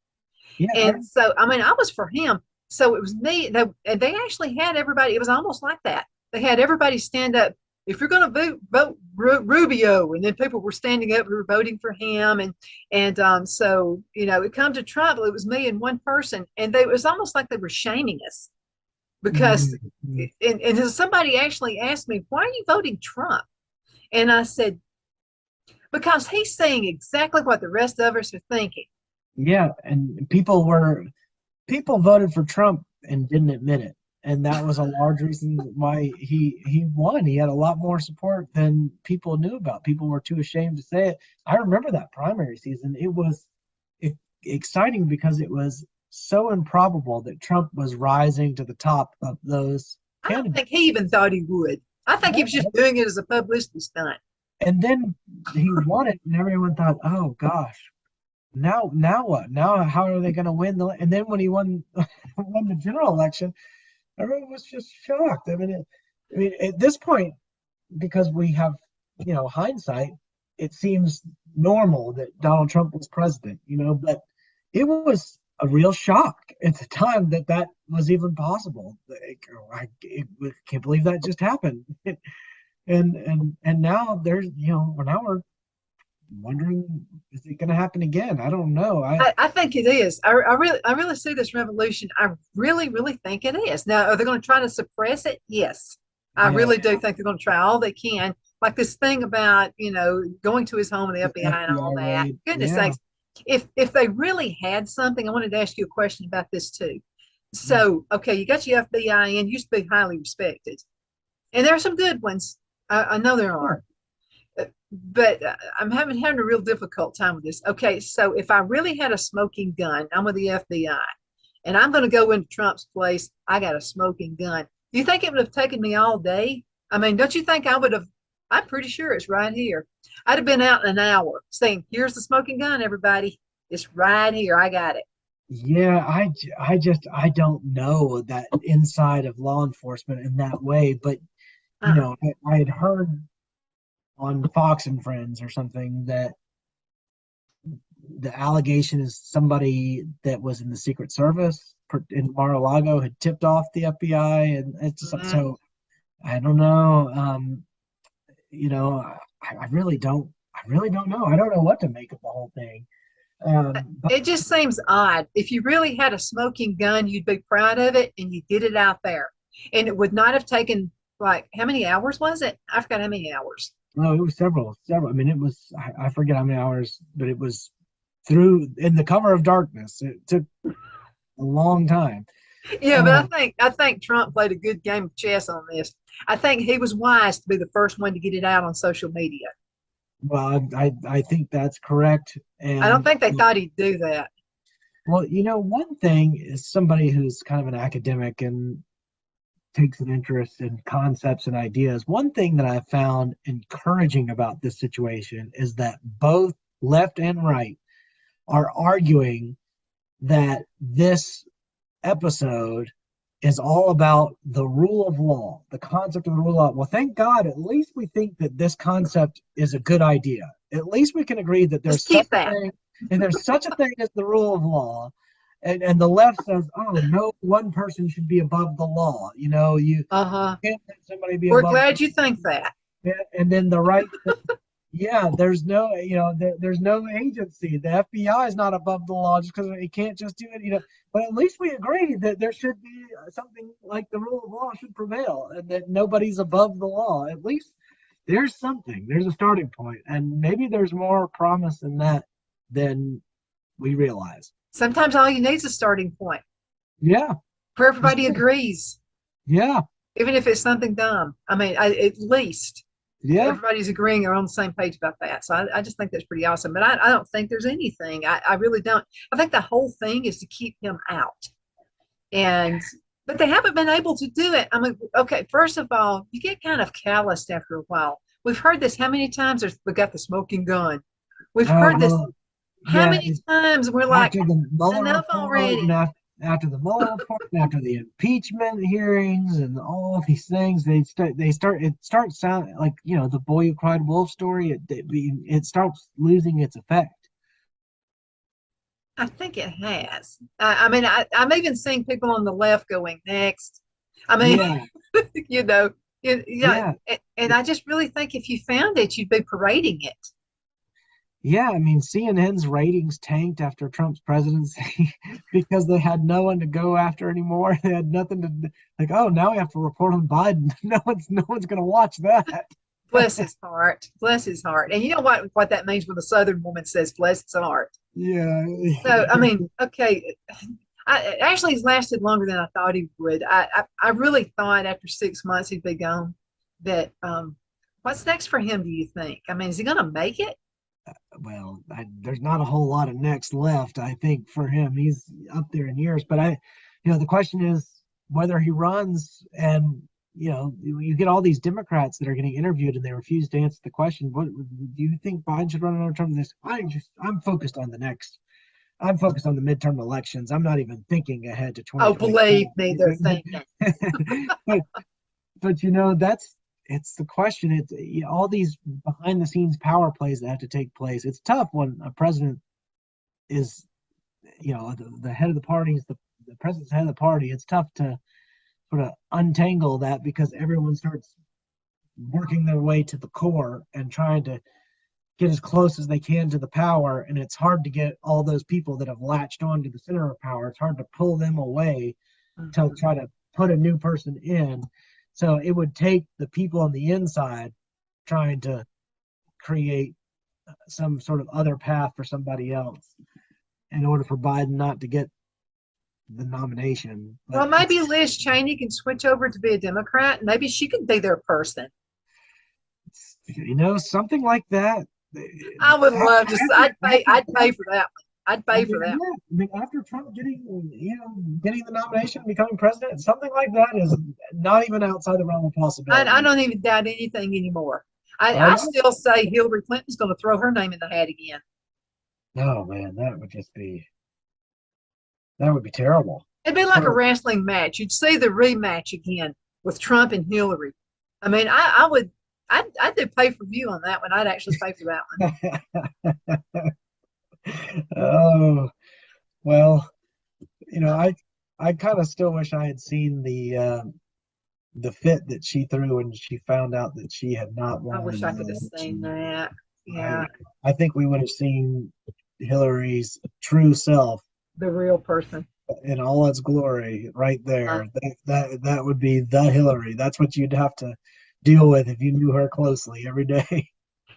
Yeah, And so, I mean, I was for him. So it was me. And they actually had everybody, it was almost like that. They had everybody stand up. If you're going to vote Rubio, and then people were standing up who were voting for him, and so it come to Trump. It was me and one person, and it was almost like they were shaming us because, mm-hmm. and somebody actually asked me, "Why are you voting Trump?" And I said, "Because he's saying exactly what the rest of us are thinking." Yeah, and people voted for Trump and didn't admit it. And that was a large reason why he won. He had a lot more support than people knew about. People were too ashamed to say it. I remember that primary season. It was exciting because it was so improbable that Trump was rising to the top of those I don't candidates. think he even thought he would. I think he was just doing it as a publicity stunt. And then he won it, and everyone thought, "Oh gosh, now what? Now how are they going to win the?" And then when he won won the general election, everyone was just shocked. I mean, at this point, because we have, hindsight, it seems normal that Donald Trump was president, but it was a real shock at the time that was even possible. I can't believe that just happened. And now we're wondering, is it going to happen again? I don't know. I think it is. I really see this revolution. I really, really think it is. Now, are they going to try to suppress it? Yes. I Yeah, really do think they're going to try all they can. Like this thing about, going to his home and the the FBI and all FBI that. raid. Goodness Yeah. sakes. If they really had something, I wanted to ask you a question about this too. Mm. So, okay, you got your FBI in, used to be highly respected. And there are some good ones. I know there Sure. are. But I'm having a real difficult time with this. Okay, so if I really had a smoking gun, I'm with the FBI, and I'm going to go into Trump's place. I got a smoking gun. Do you think it would have taken me all day? I mean, don't you think I would have? I'm pretty sure it's right here. I'd have been out in an hour saying, "Here's the smoking gun, everybody. It's right here. I got it." Yeah, I don't know that inside of law enforcement in that way, but Uh-uh. I had heard on Fox and Friends or something that the allegation is somebody that was in the Secret Service in Mar-a-Lago had tipped off the FBI, and it's just, Mhm. so I don't know. You know, I really don't. I really don't know. I don't know what to make of the whole thing. But It just seems odd. If you really had a smoking gun, you'd be proud of it and you did it out there. And it would not have taken, like, how many hours was it? I forgot how many hours. no, it was several. I mean, it was, I forget how many hours, but it was through in the cover of darkness. It took a long time. Yeah, but I Um, think I think Trump played a good game of chess on this. I think he was wise to be the first one to get it out on social media. well, I think that's correct. I don't And think they thought he'd do that. well, one thing is somebody who's kind of an academic and takes an interest in concepts and ideas. One thing that I found encouraging about this situation is that both left and right are arguing that this episode is all about the rule of law, the concept of the rule of law. Well, thank God, at least we think that this concept is a good idea. At least we can agree that Just keep that. there's such a thing as the rule of law. And the left says, oh, no one person should be above the law. You Uh-huh. can't let somebody be We're above glad you think that. and then the right says, yeah, there's no, there's no agency. The FBI is not above the law just because it can't just do it. But at least we agree that there should be something like the rule of law should prevail, and that nobody's above the law. At least there's something. There's a starting point, and maybe there's more promise in that than we realize. Sometimes all you need is a starting point Yeah. where everybody agrees, Yeah. even if it's something dumb. I mean, at least Yeah. everybody's agreeing or on the same page about that. So I just think that's pretty awesome. But I don't think there's anything. I really don't. I think the whole thing is to keep him out. And but they haven't been able to do it. I mean, okay, first of all, you get kind of calloused after a while. We've heard this how many times? We got the smoking gun. We've heard this Oh, how yeah. many times? We're like, After the Mueller enough report already. and after the Mueller report and after the impeachment hearings and all these things, it starts sound like, the boy who cried wolf story. It starts losing its effect. I think it has. I mean, I'm even seeing people on the left going next. I mean, Yeah. you know, Yeah. and I just really think if you found it, you'd be parading it. Yeah, I mean, CNN's ratings tanked after Trump's presidency because they had no one to go after anymore. They had nothing to like. Oh, now we have to report on Biden. No one's going to watch that. Bless his heart. Bless his heart. And you know what that means when a Southern woman says bless his heart. Yeah, So I mean, okay, actually he's lasted longer than I thought he would. I really thought after 6 months he'd be gone. That what's next for him? Do you think? I mean, is he going to make it? well, there's not a whole lot of next left. I think for him, he's up there in years. But the question is whether he runs, and you get all these Democrats that are getting interviewed and they refuse to answer the question. What do you think Biden should run another term? This I'm focused on the next. I'm focused on the midterm elections. I'm not even thinking ahead to Oh, believe 2024. me, they're thinking. but that's it's the question. It's all these behind the scenes power plays that have to take place. It's tough when a president is, the head of the party is the president's head of the party. It's tough to sort of untangle that because everyone starts working their way to the core and trying to get as close as they can to the power. And it's hard to get all those people that have latched on to the center of power. It's hard to pull them away to Mhm. try to put a new person in. So it would take the people on the inside trying to create some sort of other path for somebody else in order for Biden not to get the nomination. But Well, maybe Liz Cheney can switch over to be a Democrat. Maybe she could be their person. something like that. I would love to. I'd pay Trump, for that one. I'd I pay for mean, that yeah, I mean, after Trump getting the nomination, becoming president, something like that is not even outside the realm of one. I possibility. don't even doubt anything anymore. Oh I no, still say Hillary Clinton's going to throw her name in the hat again. no, man, that would be terrible. It'd be like a wrestling match. You'd see the rematch again with Trump and Hillary. I mean, I would. I'd do pay per view on that one. I'd actually pay for that one. Oh, well, I kind of still wish I had seen the fit that she threw when she found out that she had not I won wish the I could have seen election. that. I Yeah, I think we would have seen Hillary's true self the real person. in all its glory right Uh, there. That would be the Hillary. That's what you'd have to deal with if you knew her closely every day.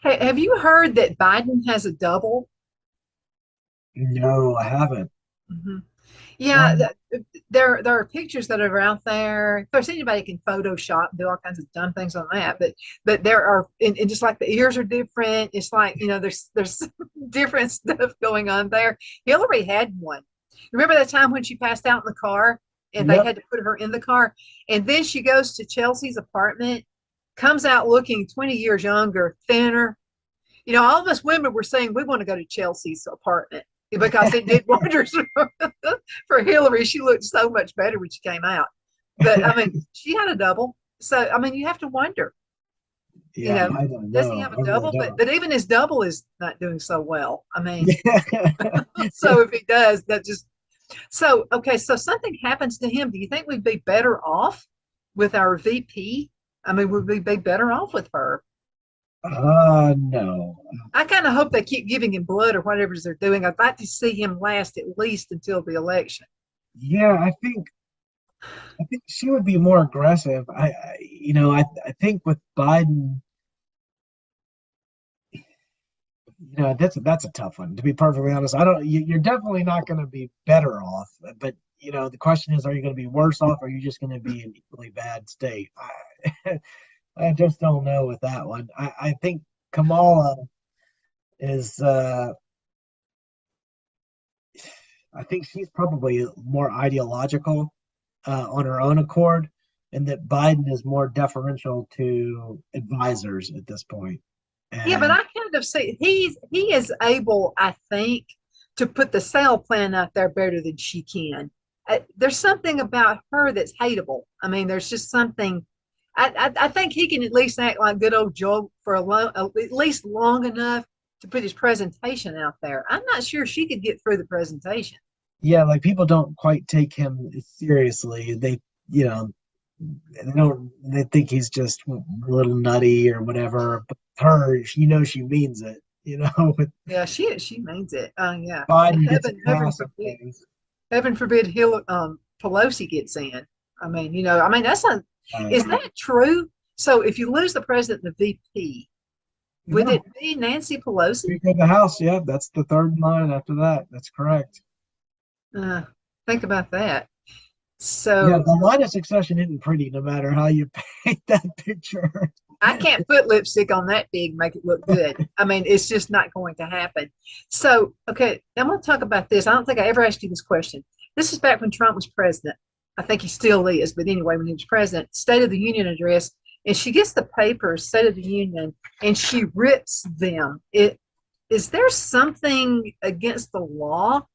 hey, have you heard that Biden has a double? No, I haven't. Mhm. Why? Yeah, there are pictures that are out there. Of course, anybody can Photoshop and do all kinds of dumb things on that, but there are, and just like the ears are different. It's like there's different stuff going on there. Hillary had one. Remember that time when she passed out in the car and they Yep. had to put her in the car, and then she goes to Chelsea's apartment, comes out looking 20 years younger, thinner. All of us women were saying we want to go to Chelsea's apartment because it did wonders for Hillary. She looked so much better when she came out. But I mean, she had a double. So I mean, you have to wonder, you Yeah, know, I don't does he know. have a I really double? don't. But even his double is not doing so well. I mean, so if he does, that just so okay. So something happens to him. Do you think we'd be better off with our VP? I mean, would we be better off with her? No. I kind of hope they keep giving him blood or whatever they're doing. I'd like to see him last at least until the election. Yeah, I think she would be more aggressive. I think with Biden, that's a tough one, to be perfectly honest. I don't. You're definitely not going to be better off, but the question is, are you going to be worse off, or are you just going to be in equally bad state? I just don't know with that one. I think Kamala is. I think she's probably more ideological on her own accord, and that Biden is more deferential to advisors at this point. Yeah, but And I kind of see he is able, I think, to put the sale plan out there better than she can. There's something about her that's hateable. I mean, there's just something. I think he can at least act like good old Joe for at least long enough to put his presentation out there. I'm not sure she could get through the presentation. yeah, like people don't quite take him seriously. They think he's just a little nutty or whatever. But her, she means it. With Yeah, she means it. Yeah. Biden gets a Heaven pass on forbid, things. heaven forbid, Pelosi gets in. I mean that's not. Uh, Is that true? So if you lose the president and the VP, would yeah, it be Nancy Pelosi? Speaker of the House. Yeah, that's the third in line after that. That's correct. Uh, think about that. Yeah, So the line of succession isn't pretty, no matter how you paint that picture. I can't put lipstick on that pig, make it look good. I mean, it's just not going to happen. So, okay, I'm going to talk about this. I don't think I ever asked you this question. This is back when Trump was president. I think he still is, but anyway, when he was president, State of the Union address, and she gets the papers, State of the Union, and she rips them. Is there something against the law?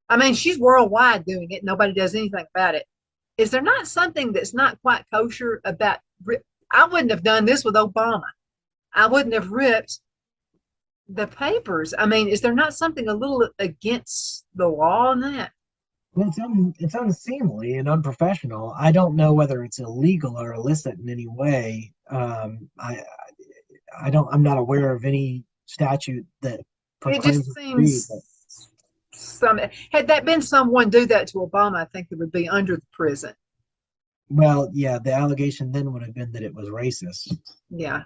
I mean, she's worldwide doing it. Nobody does anything about it. Is there not something that's not quite kosher about? I wouldn't have done this with Obama. I wouldn't have ripped the papers. I mean, is there not something a little against the law in that? Well, it's unseemly and unprofessional. I don't know whether it's illegal or illicit in any way. I'm not aware of any statute that It proclaims just it to be. seems some. Had that been someone do that to Obama, I think it would be under the prison. Well, yeah, the allegation then would have been that it was racist. Yeah,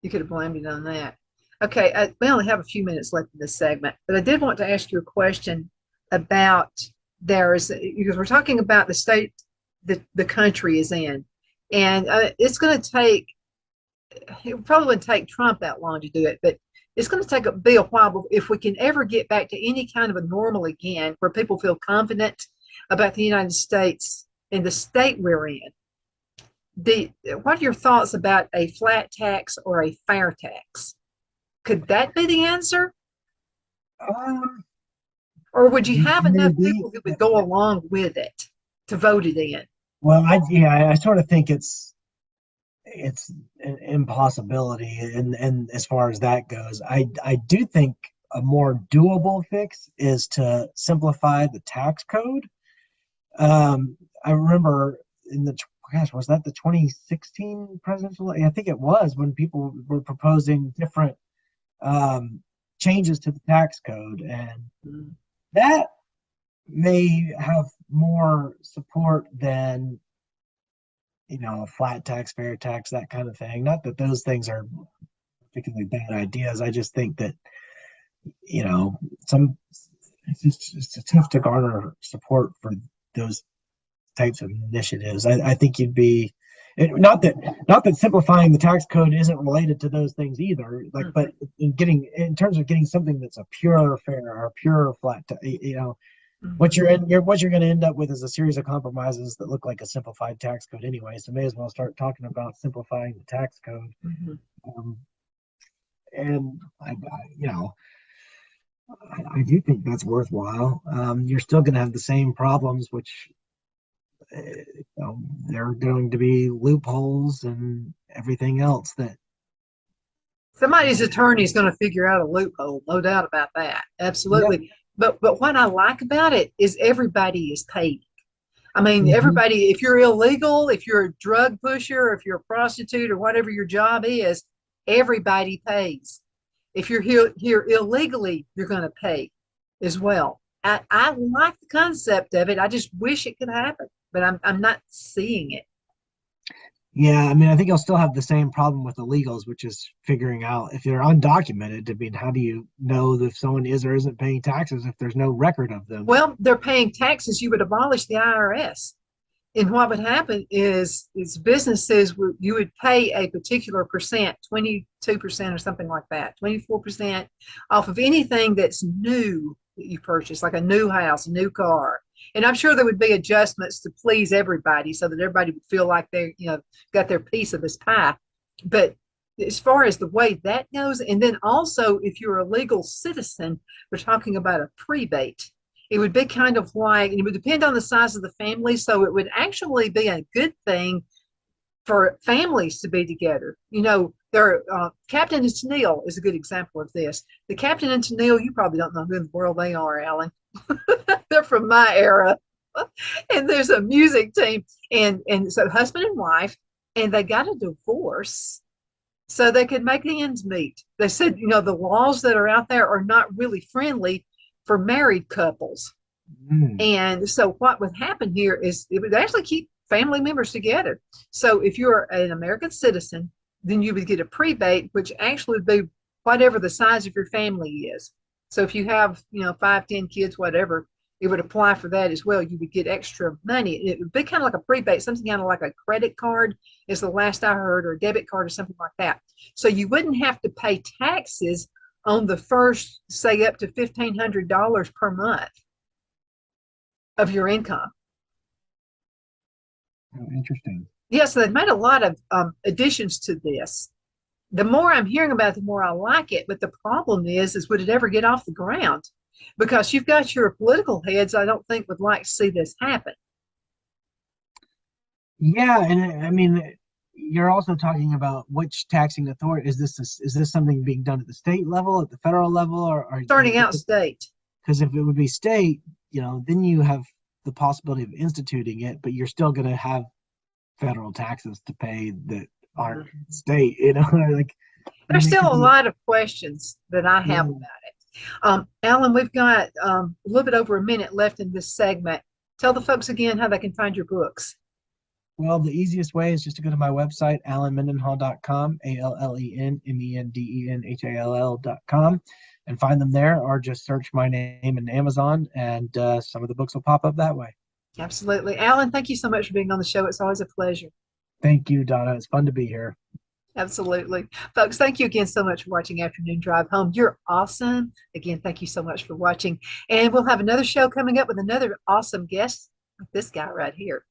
you could have blamed it on that. Okay, we only have a few minutes left in this segment, but I did want to ask you a question about because we're talking about the state that the country is in, and it's going to take. It probably wouldn't take Trump that long to do it, but it's going to be a while if we can ever get back to any kind of a normal again, where people feel confident about the United States and the state we're in. What are your thoughts about a flat tax or a fair tax? Could that be the answer? Um, Or would you have enough Maybe. people who would go along with it to vote it in? Well, I sort of think it's an impossibility, and as far as that goes, I do think a more doable fix is to simplify the tax code. I remember in the gosh, was that the 2016 presidential? I think it was, when people were proposing different um, changes to the tax code, and that may have more support than a flat tax, fair tax, that kind of thing. Not that those things are particularly bad ideas. I just think that some it's tough to garner support for those types of initiatives. I think you'd be not that simplifying the tax code isn't related to those things either. Like, but in terms of getting something that's a pure fair or pure flat, what you're going to end up with is a series of compromises that look like a simplified tax code anyway. So may as well start talking about simplifying the tax code. And I do think that's worthwhile. You're still going to have the same problems, which there are going to be loopholes and everything else that Somebody's attorney is going to figure out a loophole, no doubt about that. Absolutely. yeah. But what I like about it is everybody is paid. I mean, Mhm. everybody, if you're illegal, if you're a drug pusher, if you're a prostitute or whatever your job is, everybody pays. If you're here illegally, you're going to pay as well. I like the concept of it. I just wish it could happen, but I'm not seeing it. Yeah, I mean, I think you'll still have the same problem with illegals, which is figuring out if they're undocumented. I mean, how do you know if someone is or isn't paying taxes if there's no record of them? Well, they're paying taxes. You would abolish the IRS. And what would happen is businesses you would pay a particular percent, 22% or something like that, 24% off of anything that's new that you purchase, like a new house, a new car. And I'm sure there would be adjustments to please everybody so that everybody would feel like they, got their piece of this pie. But as far as the way that goes, and then also if you're a legal citizen, we're talking about a prebate. It would be kind of like, it would depend on the size of the family. So it would actually be a good thing for families to be together. Captain and Tennille is a good example of this. The Captain and Tennille, you probably don't know who in the world they are, Alan. They're from my era. And there's a music team. And so husband and wife, and they got a divorce so they could make ends meet. They said, the laws that are out there are not really friendly for married couples. And so what would happen here is it would actually keep family members together. So if you're an American citizen, then you would get a prebate, which actually would be whatever the size of your family is. So if you have, 5, 10 kids, whatever, it would apply for that as well. You would get extra money. It would be kind of like a prebate, something kind of like a credit card is the last I heard, or a debit card or something like that. So you wouldn't have to pay taxes on the first, say, up to $1,500 per month of your income. Oh, interesting. Yes, they've made a lot of additions to this. The more I'm hearing about it, the more I like it. But the problem is would it ever get off the ground? Because you've got your political heads, I don't think would like to see this happen. Yeah, and I mean, you're also talking about which taxing authority is this? Is this something being done at the state level, at the federal level, or starting out state? Because if it would be state, then you have the possibility of instituting it, but you're still going to have federal taxes to pay that aren't state. Like there's still a lot of questions that I have about it. Alan, we've got a little bit over a minute left in this segment. Tell the folks again how they can find your books. Well, the easiest way is just to go to my website, alanmendenhall.com, ALLENMENDENHALL.com, and find them there, or just search my name in Amazon, and some of the books will pop up that way. Absolutely. Alan, thank you so much for being on the show. It's always a pleasure. Thank you, Donna. It's fun to be here. Absolutely. Folks, thank you again so much for watching Afternoon Drive Home. You're awesome. Again, thank you so much for watching. And we'll have another show coming up with another awesome guest, like this guy right here.